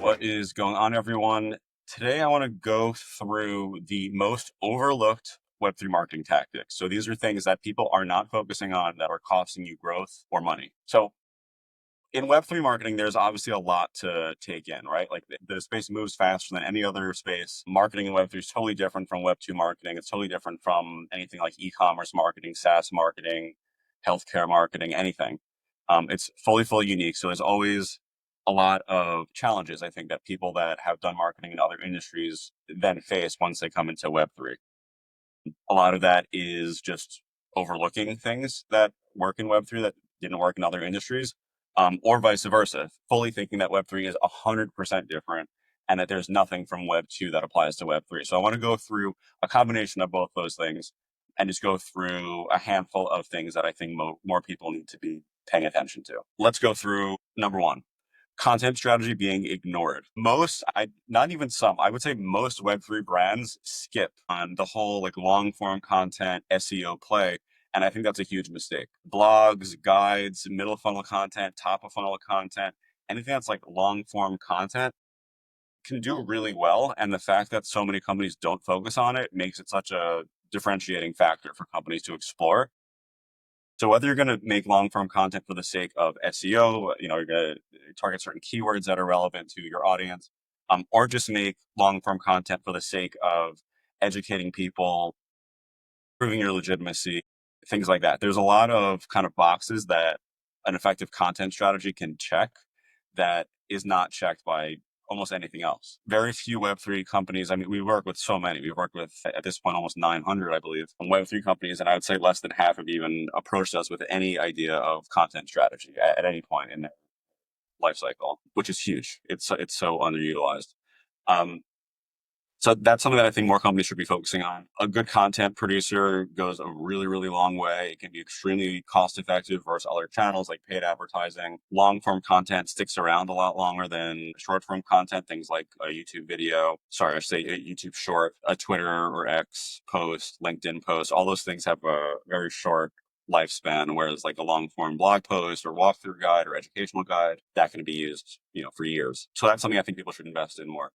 What is going on, everyone? Today, I want to go through the most overlooked Web3 marketing tactics. So these are things that people are not focusing on that are costing you growth or money. So in Web3 marketing, there's obviously a lot to take in, right? Like the space moves faster than any other space. Marketing in Web3 is totally different from Web2 marketing. It's totally different from anything like e-commerce marketing, SaaS marketing, healthcare marketing, anything. It's fully unique. So there's always a lot of challenges, I think, that people that have done marketing in other industries then face once they come into Web3. A lot of that is just overlooking things that work in Web3 that didn't work in other industries, or vice versa, fully thinking that Web3 is 100% different and that there's nothing from Web2 that applies to Web3. So I want to go through a combination of both those things and just go through a handful of things that I think more people need to be paying attention to. Let's go through number one, content strategy being ignored. Not even some, I would say most Web3 brands skip on the whole like long form content SEO play. And I think that's a huge mistake. Blogs, guides, middle funnel content, top of funnel content, anything that's like long form content can do really well. And the fact that so many companies don't focus on it makes it such a differentiating factor for companies to explore. So whether you're going to make long-form content for the sake of SEO, you're going to target certain keywords that are relevant to your audience, or just make long-form content for the sake of educating people, proving your legitimacy, things like that. There's a lot of kind of boxes that an effective content strategy can check that is not checked by almost anything else. Very few Web3 companies. I mean, we work with so many. We've worked with, at this point, almost 900, I believe, Web3 companies. And I would say less than half have even approached us with any idea of content strategy at any point in their life cycle, which is huge. It's so underutilized. Um, so that's something that I think more companies should be focusing on. A good content producer goes a really long way. It can be extremely cost effective versus other channels like paid advertising. Long form content sticks around a lot longer than short form content, things like a YouTube video. Sorry, I say a YouTube short, a Twitter or X post, LinkedIn post. All those things have a very short lifespan, whereas like a long form blog post or walkthrough guide or educational guide, that can be used, for years. So that's something I think people should invest in more.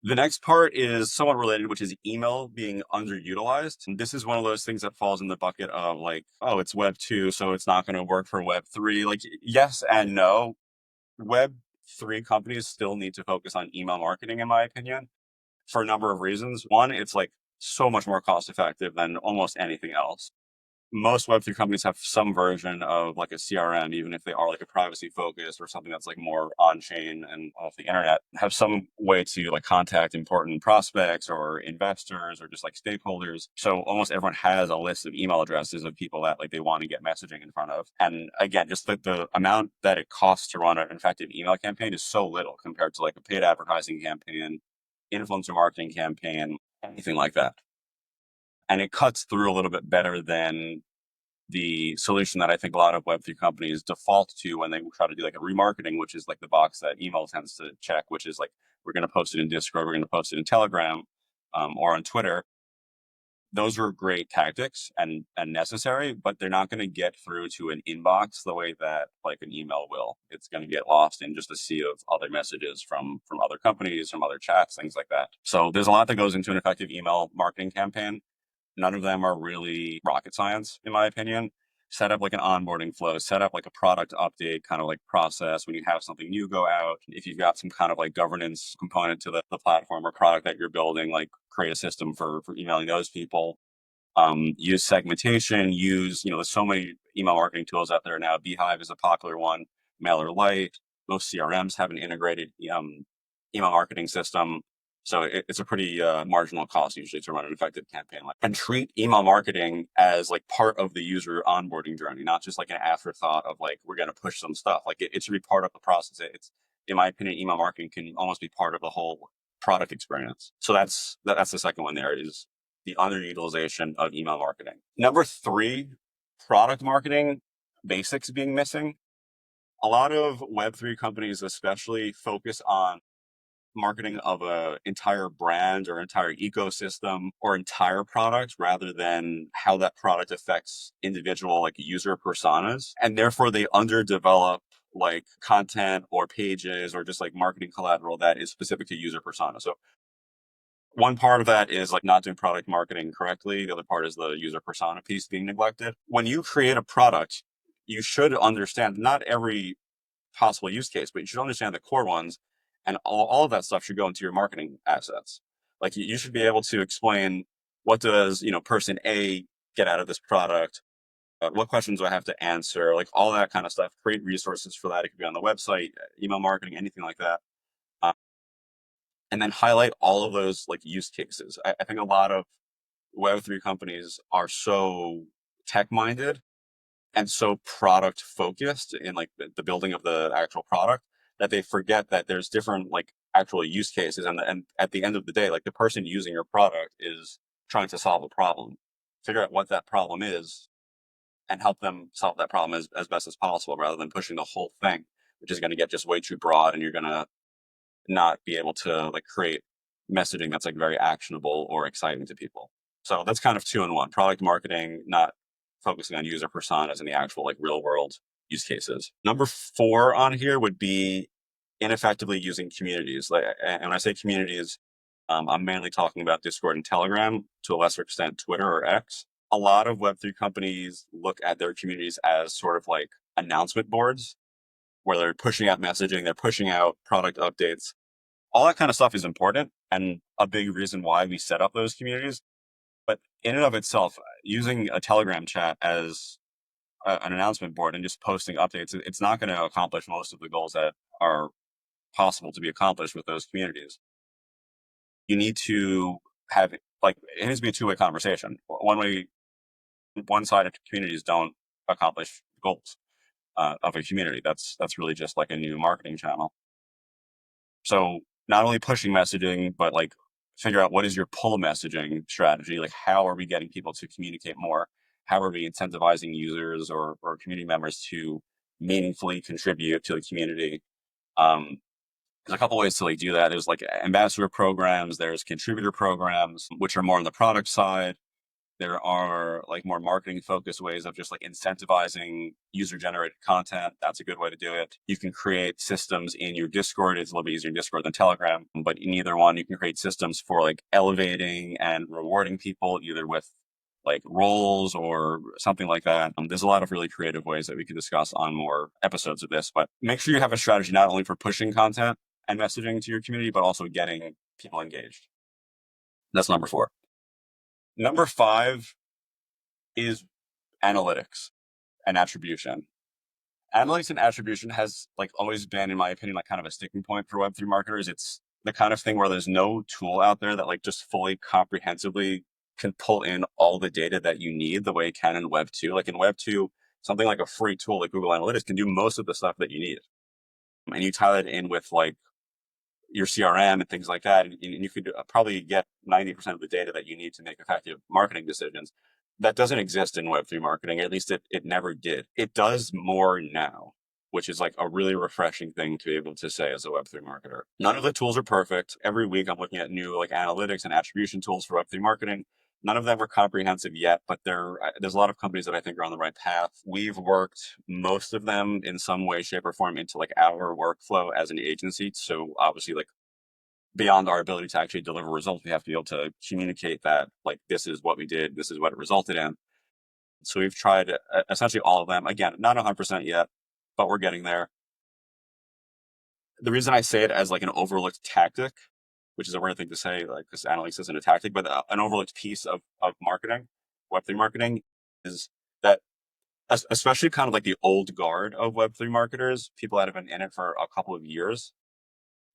The next part is somewhat related, which is email being underutilized. And this is one of those things that falls in the bucket of like, oh, it's Web 2, so it's not going to work for Web 3. Like, yes and no. Web 3 companies still need to focus on email marketing, in my opinion, for a number of reasons. One, it's like so much more cost effective than almost anything else. Most Web3 companies have some version of like a CRM, even if they are like a privacy focused or something that's like more on chain and off the internet, have some way to like contact important prospects or investors or just like stakeholders. So almost everyone has a list of email addresses of people that like they want to get messaging in front of. And again, just the amount that it costs to run an effective email campaign is so little compared to like a paid advertising campaign, influencer marketing campaign, anything like that. And it cuts through a little bit better than the solution that I think a lot of Web3 companies default to when they try to do like a remarketing, which is like the box that email tends to check, which is like, we're going to post it in Discord, we're going to post it in Telegram, or on Twitter. Those are great tactics and necessary, but they're not going to get through to an inbox the way that like an email will. It's going to get lost in just a sea of other messages from other companies, from other chats, things like that. So there's a lot that goes into an effective email marketing campaign. None of them are really rocket science, in my opinion. Set up like an onboarding flow, set up like a product update kind of like process when you have something new go out. If you've got some kind of like governance component to the platform or product that you're building, like create a system for emailing those people. Use segmentation, there's so many email marketing tools out there now. Beehive is a popular one, MailerLite. Most CRMs have an integrated email marketing system. So it's a pretty marginal cost usually to run an effective campaign. And treat email marketing as like part of the user onboarding journey, not just like an afterthought of like, we're going to push some stuff. Like it should be part of the process. It's, in my opinion, email marketing can almost be part of the whole product experience. So that's the second one there is the underutilization of email marketing. Number three, product marketing basics being missing. A lot of Web3 companies especially focus on marketing of a entire brand or entire ecosystem or entire product rather than how that product affects individual like user personas. And therefore they underdevelop like content or pages or just like marketing collateral that is specific to user persona. So one part of that is like not doing product marketing correctly. The other part is the user persona piece being neglected. When you create a product, you should understand not every possible use case, but you should understand the core ones, and all of that stuff should go into your marketing assets. Like you should be able to explain what does person A get out of this product, what questions do I have to answer, like all that kind of stuff. Create resources for that. It could be on the website, email marketing, anything like that. Um, and then highlight all of those like use cases. I think a lot of Web3 companies are so tech minded and so product focused in like the building of the actual product that they forget that there's different like actual use cases, and at the end of the day, like the person using your product is trying to solve a problem. Figure out what that problem is and help them solve that problem as best as possible, rather than pushing the whole thing, which is going to get just way too broad, and you're going to not be able to like create messaging that's like very actionable or exciting to people. So that's kind of two in one: product marketing, not focusing on user personas and the actual like real world use cases. Number four on here would be ineffectively using communities. Like, and when I say communities, I'm mainly talking about Discord and Telegram, to a lesser extent Twitter or X. A lot of Web3 companies look at their communities as sort of like announcement boards where they're pushing out messaging, they're pushing out product updates. All that kind of stuff is important and a big reason why we set up those communities. But in and of itself, using a Telegram chat as an announcement board and just posting updates, it's not going to accomplish most of the goals that are possible to be accomplished with those communities. You need to have like it needs to be a two-way conversation. One side of communities don't accomplish goals of a community. That's really just like a new marketing channel. So not only pushing messaging, but like figure out what is your pull messaging strategy. Like how are we getting people to communicate more? How are we incentivizing users or community members to meaningfully contribute to the community? There's a couple ways to like do that. There's like ambassador programs, there's contributor programs, which are more on the product side. There are like more marketing focused ways of just like incentivizing user generated content. That's a good way to do it. You can create systems in your Discord. It's a little bit easier in Discord than Telegram, but in either one, you can create systems for like elevating and rewarding people either with like roles or something like that. There's a lot of really creative ways that we can discuss on more episodes of this, but make sure you have a strategy not only for pushing content and messaging to your community, but also getting people engaged. That's number four. Number five is analytics and attribution. Analytics and attribution has like always been, in my opinion, like kind of a sticking point for Web3 marketers. It's the kind of thing where there's no tool out there that like just fully comprehensively can pull in all the data that you need the way it can in Web2. Like in Web2, something like a free tool like Google Analytics can do most of the stuff that you need. And you tie that in with like your CRM and things like that, and you could probably get 90% of the data that you need to make effective marketing decisions. That doesn't exist in Web3 marketing. At least it never did. It does more now, which is like a really refreshing thing to be able to say as a Web3 marketer. None of the tools are perfect. Every week I'm looking at new like analytics and attribution tools for Web3 marketing. None of them are comprehensive yet, but there's a lot of companies that I think are on the right path. We've worked most of them in some way, shape, or form into like our workflow as an agency. So obviously, like beyond our ability to actually deliver results, we have to be able to communicate that like this is what we did, this is what it resulted in. So we've tried essentially all of them. Again, not 100% yet, but we're getting there. The reason I say it as like an overlooked tactic, which is a weird thing to say, like because analytics isn't a tactic, but an overlooked piece of marketing, Web3 marketing, is that especially kind of like the old guard of Web3 marketers, people that have been in it for a couple of years,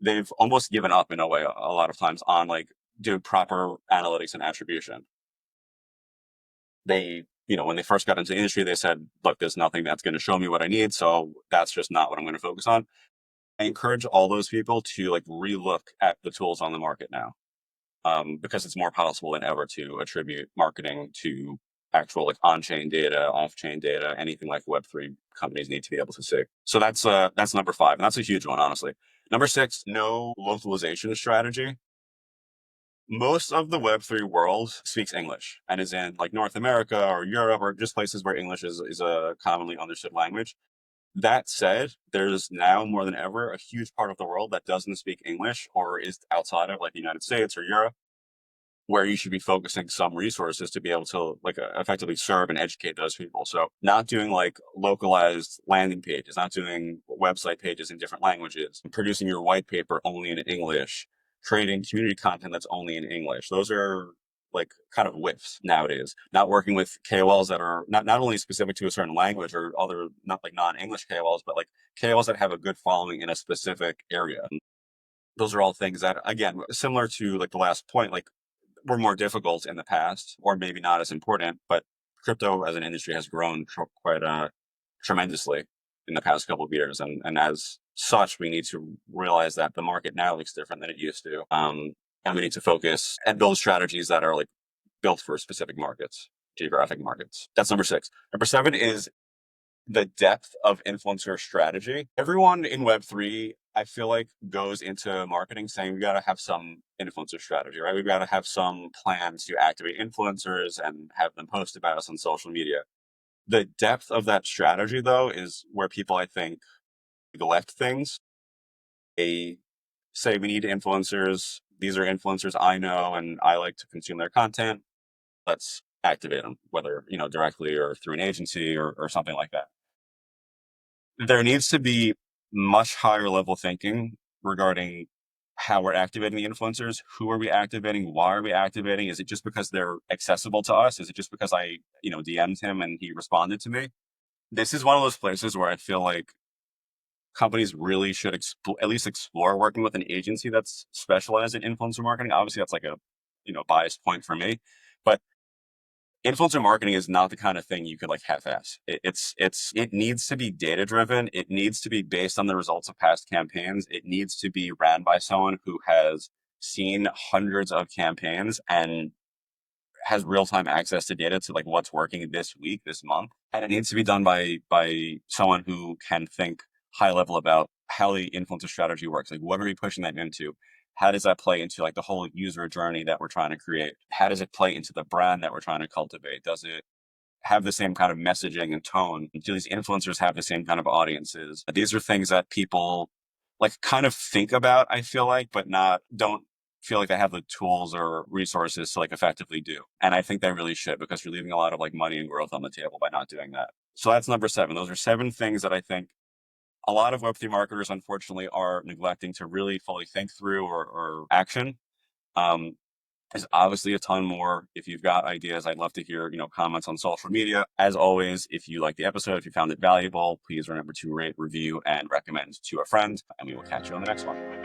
they've almost given up in a way a lot of times on like doing proper analytics and attribution. They, when they first got into the industry, they said, look, there's nothing that's going to show me what I need. So that's just not what I'm going to focus on. I encourage all those people to like relook at the tools on the market now, because it's more possible than ever to attribute marketing to actual like on-chain data, off-chain data, anything like Web3 companies need to be able to see. So that's number five, and that's a huge one, honestly. Number six, no localization strategy. Most of the Web3 world speaks English and is in like North America or Europe or just places where English is a commonly understood language. That said, there's now more than ever a huge part of the world that doesn't speak English or is outside of like the United States or Europe, where you should be focusing some resources to be able to like effectively serve and educate those people. So not doing like localized landing pages, not doing website pages in different languages, producing your white paper only in English, creating community content that's only in English. Those are like kind of whiffs nowadays. Not working with KOLs that are not only specific to a certain language or other, not like non-English KOLs, but like KOLs that have a good following in a specific area. Those are all things that, again, similar to like the last point, like were more difficult in the past, or maybe not as important. But crypto as an industry has grown quite tremendously in the past couple of years, and as such, we need to realize that the market now looks different than it used to, and we need to focus and build strategies that are like built for specific markets, geographic markets. That's number 6. Number 7 is the depth of influencer strategy. Everyone in Web3, I feel like, goes into marketing saying we got to have some influencer strategy, right? We've got to have some plan to activate influencers and have them post about us on social media. The depth of that strategy, though, is where people, I think, neglect things. They say we need influencers. These are influencers I know and I like to consume their content. Let's activate them, whether, directly or through an agency or something like that. There needs to be much higher level thinking regarding how we're activating the influencers. Who are we activating? Why are we activating? Is it just because they're accessible to us? Is it just because I, DM'd him and he responded to me? This is one of those places where I feel like companies really should at least explore working with an agency that's specialized in influencer marketing. Obviously, that's like a, biased point for me, but influencer marketing is not the kind of thing you could like half-ass. It needs to be data driven. It needs to be based on the results of past campaigns. It needs to be ran by someone who has seen hundreds of campaigns and has real-time access to data to like what's working this week, this month. And it needs to be done by someone who can think high level about how the influencer strategy works. Like, what are we pushing that into? How does that play into like the whole user journey that we're trying to create? How does it play into the brand that we're trying to cultivate? Does it have the same kind of messaging and tone? Do these influencers have the same kind of audiences? These are things that people like kind of think about, I feel like, but don't feel like they have the tools or resources to like effectively do. And I think they really should, because you're leaving a lot of like money and growth on the table by not doing that. So that's number 7. Those are 7 things that I think a lot of Web3 marketers, unfortunately, are neglecting to really fully think through or action. Um, there's obviously a ton more. If you've got ideas, I'd love to hear, comments on social media. As always, if you like the episode, if you found it valuable, please remember to rate, review, and recommend to a friend, and we will catch you on the next one.